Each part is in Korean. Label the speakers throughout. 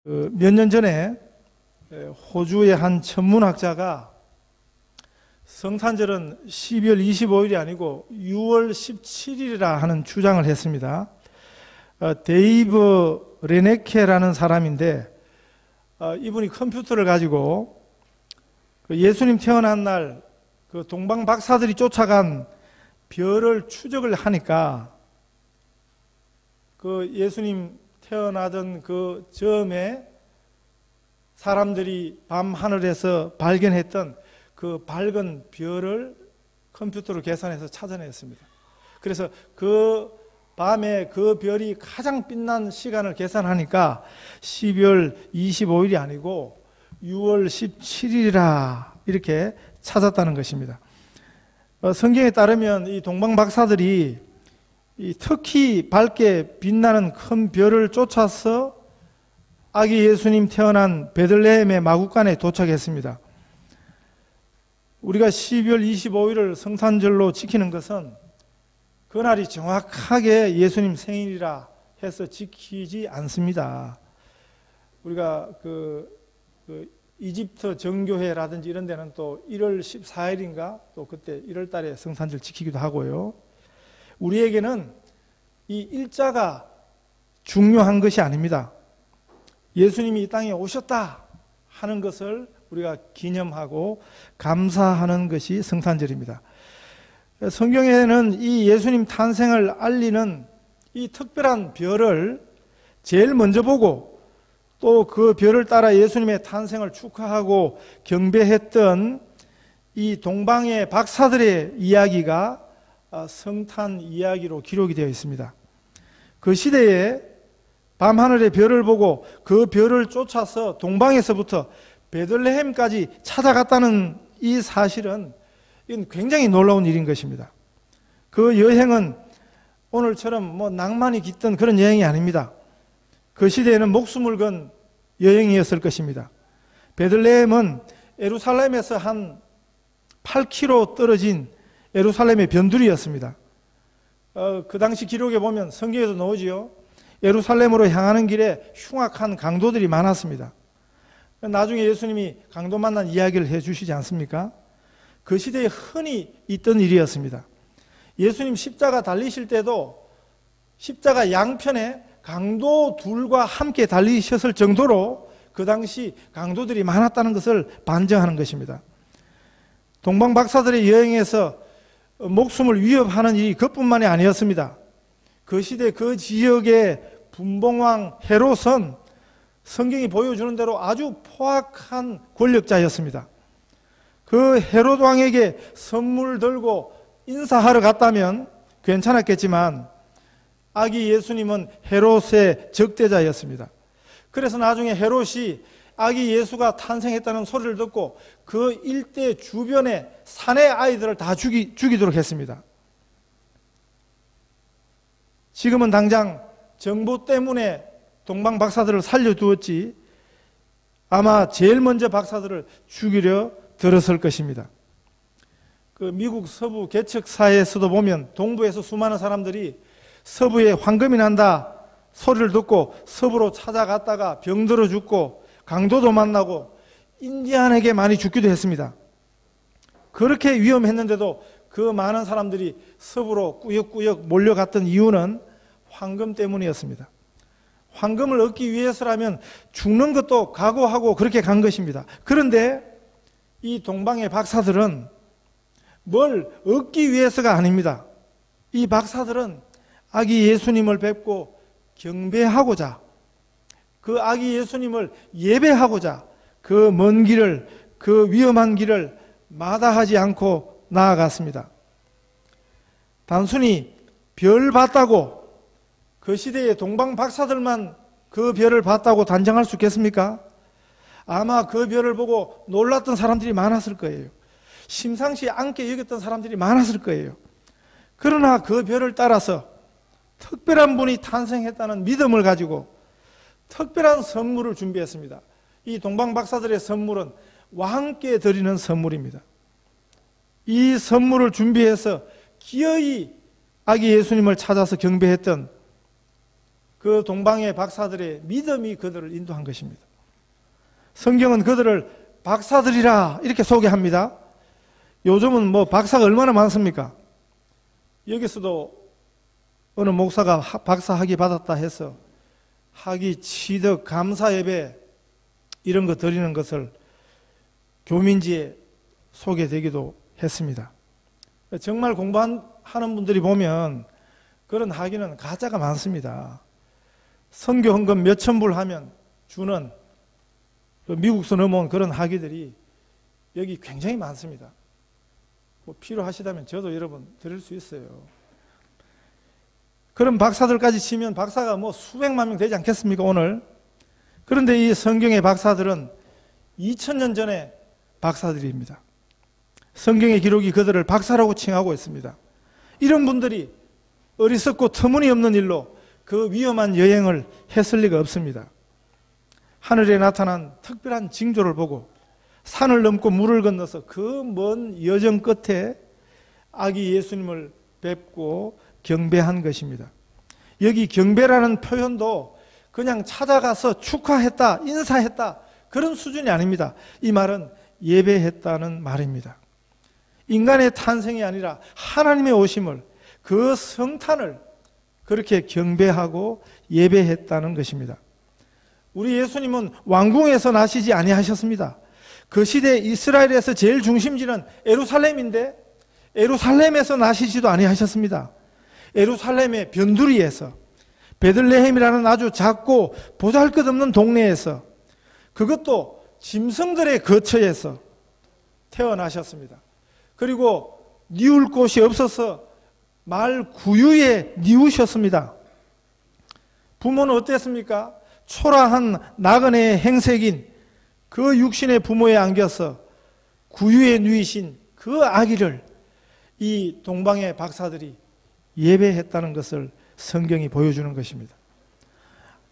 Speaker 1: 몇 년 전에 호주의 한 천문학자가 성탄절은 12월 25일이 아니고 6월 17일이라 하는 주장을 했습니다. 데이브 레네케라는 사람인데 이분이 컴퓨터를 가지고 예수님 태어난 날 그 동방 박사들이 쫓아간 별을 추적을 하니까 그 예수님 태어나던 그 점에 사람들이 밤 하늘에서 발견했던 그 밝은 별을 컴퓨터로 계산해서 찾아냈습니다. 그래서 그 밤에 그 별이 가장 빛난 시간을 계산하니까 12월 25일이 아니고 6월 17일이라 이렇게 찾았다는 것입니다. 성경에 따르면 이 동방 박사들이 특히 밝게 빛나는 큰 별을 쫓아서 아기 예수님 태어난 베들레헴의 마구간에 도착했습니다. 우리가 12월 25일을 성탄절로 지키는 것은 그날이 정확하게 예수님 생일이라 해서 지키지 않습니다. 우리가 이집트 정교회라든지 이런 데는 또 1월 14일인가 또 그때 1월 달에 성탄절 지키기도 하고요. 우리에게는 이 일자가 중요한 것이 아닙니다. 예수님이 이 땅에 오셨다 하는 것을 우리가 기념하고 감사하는 것이 성탄절입니다. 성경에는 이 예수님 탄생을 알리는 이 특별한 별을 제일 먼저 보고 또 그 별을 따라 예수님의 탄생을 축하하고 경배했던 이 동방의 박사들의 이야기가 성탄 이야기로 기록이 되어 있습니다. 그 시대에 밤하늘의 별을 보고 그 별을 쫓아서 동방에서부터 베들레헴까지 찾아갔다는 이 사실은 이건 굉장히 놀라운 일인 것입니다. 그 여행은 오늘처럼 낭만이 깃든 그런 여행이 아닙니다. 그 시대에는 목숨을 건 여행이었을 것입니다. 베들레헴은 예루살렘에서 한 8km 떨어진 예루살렘의 변두리였습니다. 그 당시 기록에 보면 성경에도 나오지요. 예루살렘으로 향하는 길에 흉악한 강도들이 많았습니다. 나중에 예수님이 강도 만난 이야기를 해주시지 않습니까? 그 시대에 흔히 있던 일이었습니다. 예수님 십자가 달리실 때도 십자가 양편에 강도 둘과 함께 달리셨을 정도로 그 당시 강도들이 많았다는 것을 반증하는 것입니다. 동방 박사들의 여행에서 목숨을 위협하는 일이 그뿐만이 아니었습니다. 그 시대 그 지역의 분봉왕 헤롯은 성경이 보여주는 대로 아주 포악한 권력자였습니다. 그 헤롯 왕에게 선물 들고 인사하러 갔다면 괜찮았겠지만 아기 예수님은 헤롯의 적대자였습니다. 그래서 나중에 헤롯이 아기 예수가 탄생했다는 소리를 듣고 그 일대 주변의 사내 아이들을 다 죽이도록 했습니다. 지금은 당장 정보 때문에 동방 박사들을 살려두었지 아마 제일 먼저 박사들을 죽이려 들었을 것입니다. 그 미국 서부 개척사에서도 보면 동부에서 수많은 사람들이 서부에 황금이 난다 소리를 듣고 서부로 찾아갔다가 병들어 죽고 강도도 만나고 인디안에게 많이 죽기도 했습니다. 그렇게 위험했는데도 그 많은 사람들이 서부로 꾸역꾸역 몰려갔던 이유는 황금 때문이었습니다. 황금을 얻기 위해서라면 죽는 것도 각오하고 그렇게 간 것입니다. 그런데 이 동방의 박사들은 뭘 얻기 위해서가 아닙니다. 이 박사들은 아기 예수님을 뵙고 경배하고자 그 아기 예수님을 예배하고자 그 먼 길을 그 위험한 길을 마다하지 않고 나아갔습니다. 단순히 별 봤다고 그 시대의 동방 박사들만 그 별을 봤다고 단정할 수 있겠습니까? 아마 그 별을 보고 놀랐던 사람들이 많았을 거예요. 심상치 않게 여겼던 사람들이 많았을 거예요. 그러나 그 별을 따라서 특별한 분이 탄생했다는 믿음을 가지고 특별한 선물을 준비했습니다. 이 동방 박사들의 선물은 왕께 드리는 선물입니다. 이 선물을 준비해서 기어이 아기 예수님을 찾아서 경배했던 그 동방의 박사들의 믿음이 그들을 인도한 것입니다. 성경은 그들을 박사들이라 이렇게 소개합니다. 요즘은 뭐 박사가 얼마나 많습니까? 여기서도 어느 목사가 박사 학위 받았다 해서 학위, 취득, 감사 예배 이런 거 드리는 것을 교민지에 소개되기도 했습니다. 정말 공부하는 분들이 보면 그런 학위는 가짜가 많습니다. 선교 헌금 몇천 불 하면 주는 미국서 넘어온 그런 학위들이 여기 굉장히 많습니다. 뭐 필요하시다면 저도 여러분 드릴 수 있어요. 그런 박사들까지 치면 박사가 뭐 수백만 명 되지 않겠습니까, 오늘? 그런데 이 성경의 박사들은 2000년 전에 박사들입니다. 성경의 기록이 그들을 박사라고 칭하고 있습니다. 이런 분들이 어리석고 터무니없는 일로 그 위험한 여행을 했을 리가 없습니다. 하늘에 나타난 특별한 징조를 보고 산을 넘고 물을 건너서 그 먼 여정 끝에 아기 예수님을 뵙고 경배한 것입니다. 여기 경배라는 표현도 그냥 찾아가서 축하했다, 인사했다 그런 수준이 아닙니다. 이 말은 예배했다는 말입니다. 인간의 탄생이 아니라 하나님의 오심을, 그 성탄을 그렇게 경배하고 예배했다는 것입니다. 우리 예수님은 왕궁에서 나시지 아니하셨습니다. 그 시대 이스라엘에서 제일 중심지는 예루살렘인데 예루살렘에서 나시지도 아니하셨습니다. 예루살렘의 변두리에서, 베들레헴이라는 아주 작고 보잘것없는 동네에서, 그것도 짐승들의 거처에서 태어나셨습니다. 그리고 뉘울 곳이 없어서 말 구유에 뉘우셨습니다. 부모는 어땠습니까? 초라한 나그네의 행색인 그 육신의 부모에 안겨서 구유에 누이신 그 아기를 이 동방의 박사들이 예배했다는 것을 성경이 보여주는 것입니다.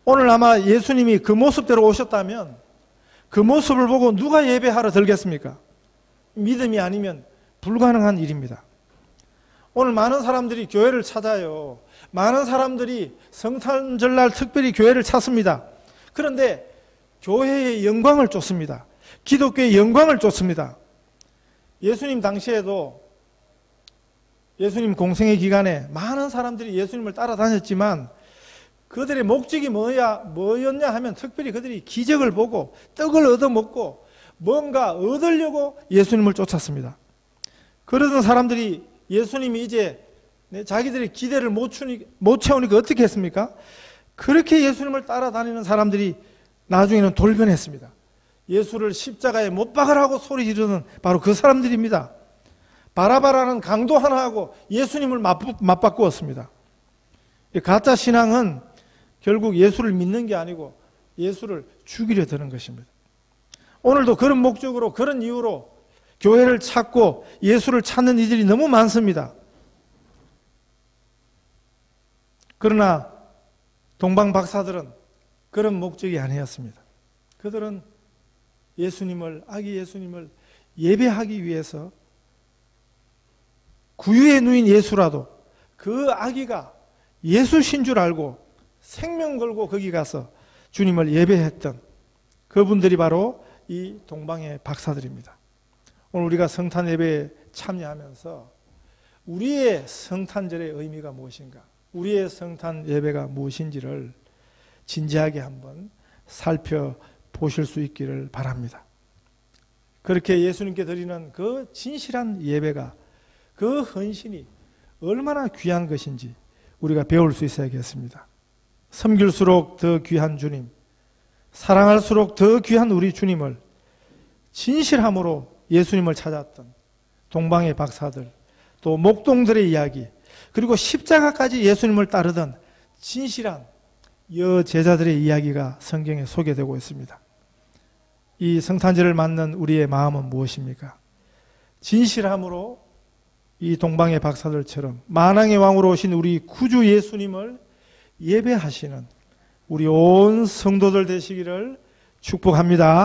Speaker 1: 오늘 아마 예수님이 그 모습대로 오셨다면 그 모습을 보고 누가 예배하러 들겠습니까? 믿음이 아니면 불가능한 일입니다. 오늘 많은 사람들이 교회를 찾아요. 많은 사람들이 성탄절날 특별히 교회를 찾습니다. 그런데 교회의 영광을 쫓습니다. 기독교의 영광을 쫓습니다. 예수님 당시에도 예수님 공생의 기간에 많은 사람들이 예수님을 따라다녔지만 그들의 목적이 뭐였냐 하면 특별히 그들이 기적을 보고 떡을 얻어먹고 뭔가 얻으려고 예수님을 쫓았습니다. 그러던 사람들이 예수님이 이제 자기들의 기대를 못 채우니까 어떻게 했습니까? 그렇게 예수님을 따라다니는 사람들이 나중에는 돌변했습니다. 예수를 십자가에 못 박으라고 소리 지르는 바로 그 사람들입니다. 바라바라는 강도 하나하고 예수님을 맞바꾸었습니다. 가짜 신앙은 결국 예수를 믿는 게 아니고 예수를 죽이려 드는 것입니다. 오늘도 그런 목적으로, 그런 이유로 교회를 찾고 예수를 찾는 이들이 너무 많습니다. 그러나 동방 박사들은 그런 목적이 아니었습니다. 그들은 예수님을, 아기 예수님을 예배하기 위해서 구유에 누인 예수라도 그 아기가 예수신 줄 알고 생명 걸고 거기 가서 주님을 예배했던 그분들이 바로 이 동방의 박사들입니다. 오늘 우리가 성탄 예배에 참여하면서 우리의 성탄절의 의미가 무엇인가, 우리의 성탄 예배가 무엇인지를 진지하게 한번 살펴보실 수 있기를 바랍니다. 그렇게 예수님께 드리는 그 진실한 예배가, 그 헌신이 얼마나 귀한 것인지 우리가 배울 수 있어야겠습니다. 섬길수록 더 귀한 주님, 사랑할수록 더 귀한 우리 주님을 진실함으로 예수님을 찾았던 동방의 박사들, 또 목동들의 이야기, 그리고 십자가까지 예수님을 따르던 진실한 여제자들의 이야기가 성경에 소개되고 있습니다. 이 성탄절을 맞는 우리의 마음은 무엇입니까? 진실함으로 이 동방의 박사들처럼 만왕의 왕으로 오신 우리 구주 예수님을 예배하시는 우리 온 성도들 되시기를 축복합니다.